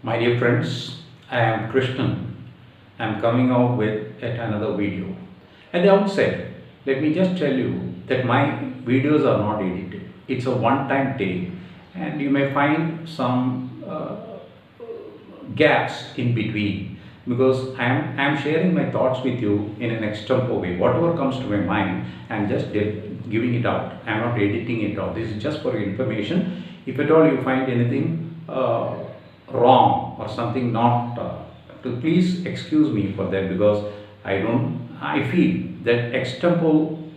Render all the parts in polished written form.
My dear friends, I am Krishnan. I am coming out with yet another video. At the outset, let me just tell you that my videos are not edited. It's a one-time take, and you may find some gaps in between because I am sharing my thoughts with you in an extempo way. Whatever comes to my mind, I'm just giving it out. I'm not editing it out. This is just for your information. If at all you find anything wrong or something not, to please excuse me for that because I feel that extempo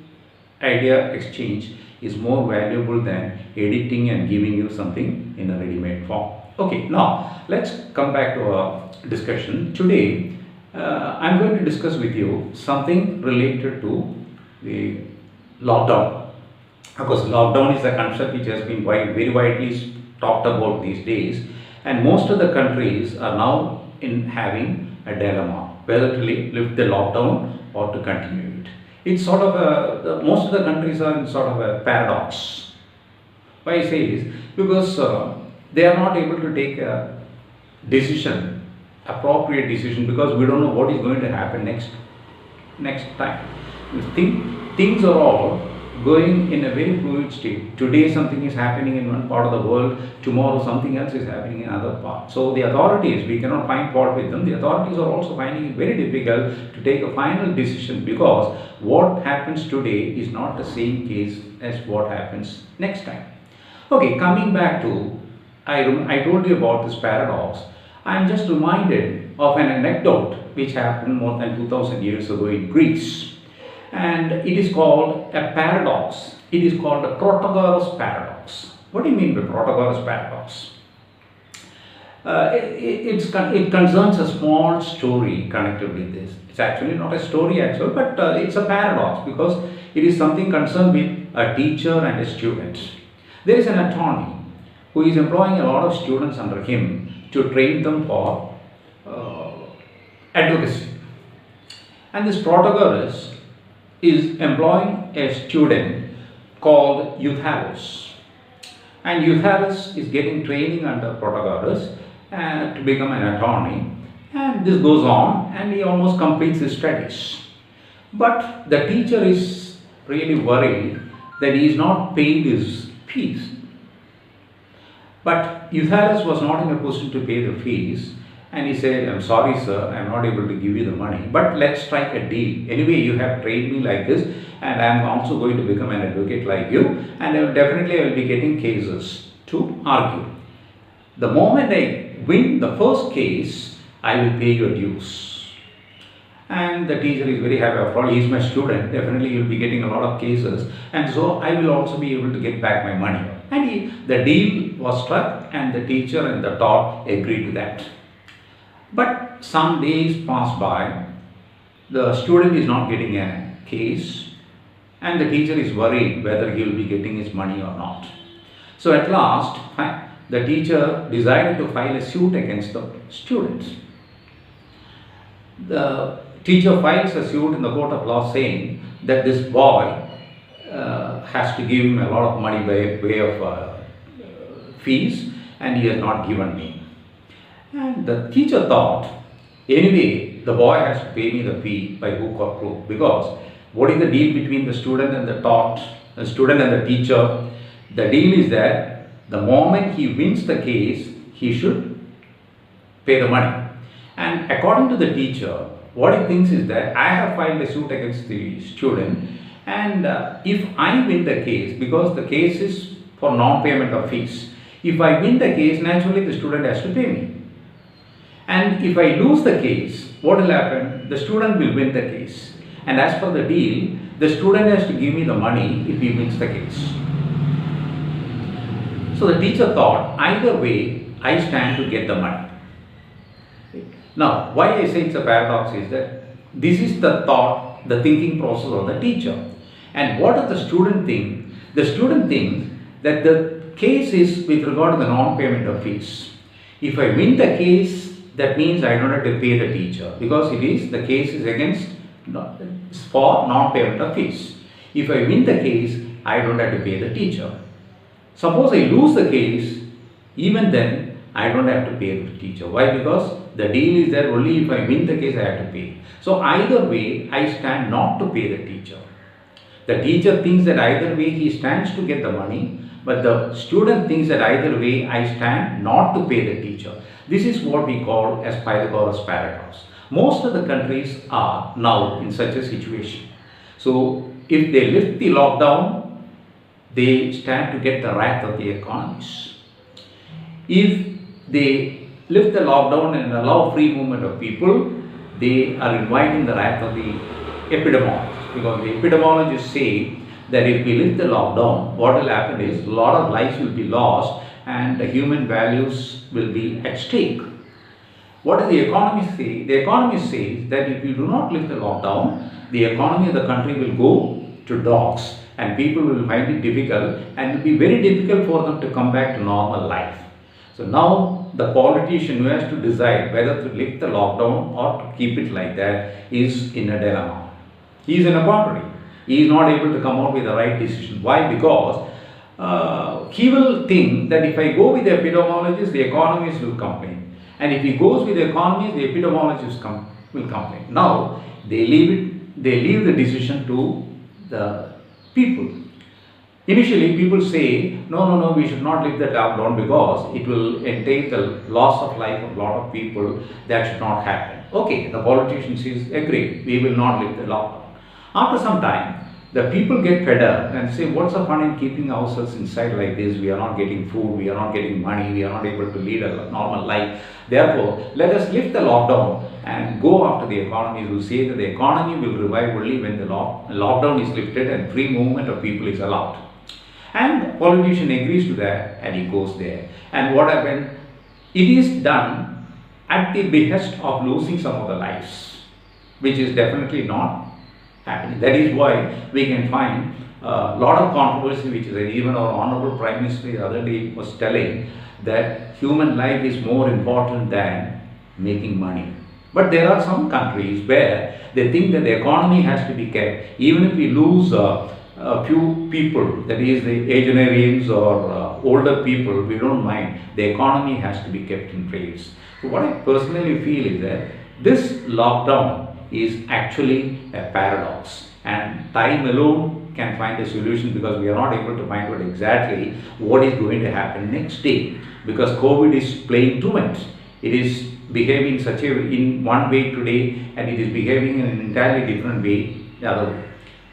idea exchange is more valuable than editing and giving you something in a ready-made form. Okay, now let's come back to our discussion. Today, I'm going to discuss with you something related to the lockdown. Of course, lockdown is a concept which has been very widely talked about these days, and most of the countries are now in having a dilemma whether to lift the lockdown or to continue it. It's sort of most of the countries are in sort of a paradox. Why I say this? Because they are not able to take a decision, appropriate decision, because we don't know what is going to happen next time. Things are all going in a very fluid state. Today something is happening in one part of the world, tomorrow something else is happening in another part. So the authorities, we cannot find fault with them. The authorities are also finding it very difficult to take a final decision because what happens today is not the same case as what happens next time. Okay, coming back to, I told you about this paradox. I am just reminded of an anecdote which happened more than 2000 years ago in Greece. And it is called a paradox. It is called the Protagoras paradox. What do you mean by Protagoras paradox? It concerns a small story connected with this. It's actually not a story but it's a paradox because it is something concerned with a teacher and a student. There is an attorney who is employing a lot of students under him to train them for advocacy. And this Protagoras is employing a student called Euthalus. And Euthalus is getting training under Protagoras to become an attorney. And this goes on and he almost completes his studies. But the teacher is really worried that he is not paid his fees. But Euthalus was not in a position to pay the fees. And he said, I'm sorry sir, I'm not able to give you the money, but let's strike a deal. Anyway, you have trained me like this and I'm also going to become an advocate like you, and I will be getting cases to argue. The moment I win the first case, I will pay your dues. And the teacher is very happy. After all, he is my student, definitely he will be getting a lot of cases, and so I will also be able to get back my money. And the deal was struck and the teacher and the taught agreed to that. But some days pass by, the student is not getting a case and the teacher is worried whether he will be getting his money or not. So at last, the teacher decided to file a suit against the student. The teacher files a suit in the court of law saying that this boy has to give him a lot of money by way of fees and he has not given me. And the teacher thought, anyway, the boy has to pay me the fee by hook or crook, because what is the deal between the student and the student and the teacher? The deal is that the moment he wins the case, he should pay the money. And according to the teacher, what he thinks is that I have filed a suit against the student, and if I win the case, because the case is for non-payment of fees, if I win the case, naturally the student has to pay me. And if I lose the case, what will happen? The student will win the case. And as per the deal, the student has to give me the money if he wins the case. So the teacher thought, either way, I stand to get the money. Now, why I say it's a paradox is that this is the thought, the thinking process of the teacher. And what does the student think? The student thinks that the case is with regard to the non-payment of fees. If I win the case, that means I don't have to pay the teacher because the case is against for non-payment of fees. If I win the case, I don't have to pay the teacher. Suppose I lose the case, even then I don't have to pay the teacher. Why? Because the deal is there only if I win the case I have to pay. So either way, I stand not to pay the teacher. The teacher thinks that either way he stands to get the money, but the student thinks that either way I stand not to pay the teacher. This is what we call as Pythagoras paradox. Most of the countries are now in such a situation. So if they lift the lockdown, they stand to get the wrath of the economists. If they lift the lockdown and allow free movement of people, they are inviting the wrath of the epidemiologists, because the epidemiologists say that if we lift the lockdown, what will happen is a lot of lives will be lost and the human values will be at stake. What does the economists say? The economists say that if you do not lift the lockdown, the economy of the country will go to dogs and people will find it difficult and it will be very difficult for them to come back to normal life. So now the politician who has to decide whether to lift the lockdown or to keep it like that is in a dilemma. He is in a quandary. He is not able to come out with the right decision. Why? Because he will think that if I go with the epidemiologists, the economists will complain. And if he goes with the economists, the epidemiologists will complain. Now they leave the decision to the people. Initially, people say, no, we should not lift the lockdown because it will entail the loss of life of a lot of people. That should not happen. Okay, the politician says, agree, we will not lift the lockdown. After some time, the people get fed up and say, what's the fun in keeping ourselves inside like this? We are not getting food, we are not getting money, we are not able to lead a normal life. Therefore, let us lift the lockdown and go after the economy who say that the economy will revive only when the lockdown is lifted and free movement of people is allowed. And the politician agrees to that and he goes there. And what happened? It is done at the behest of losing some of the lives, which is definitely not happening. That is why we can find a lot of controversy, which is even our Honorable Prime Minister the other day was telling that human life is more important than making money. But there are some countries where they think that the economy has to be kept. Even if we lose a few people, that is the agenerarians or older people, we don't mind. The economy has to be kept in place. So what I personally feel is that this lockdown is actually a paradox, and time alone can find a solution, because we are not able to find out exactly what is going to happen next day, because COVID is playing truant. It is behaving in one way today and it is behaving in an entirely different way the other way.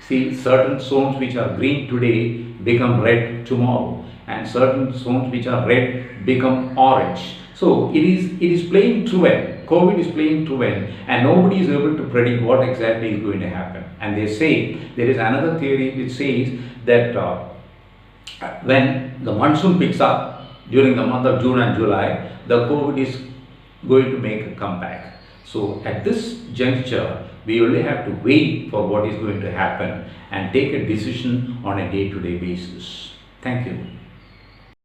See, certain zones which are green today become red tomorrow, and certain zones which are red become orange. So it is playing truant. COVID is playing truant, and nobody is able to predict what exactly is going to happen. And they say, there is another theory which says that when the monsoon picks up during the month of June and July, the COVID is going to make a comeback. So at this juncture, we only have to wait for what is going to happen and take a decision on a day-to-day basis. Thank you.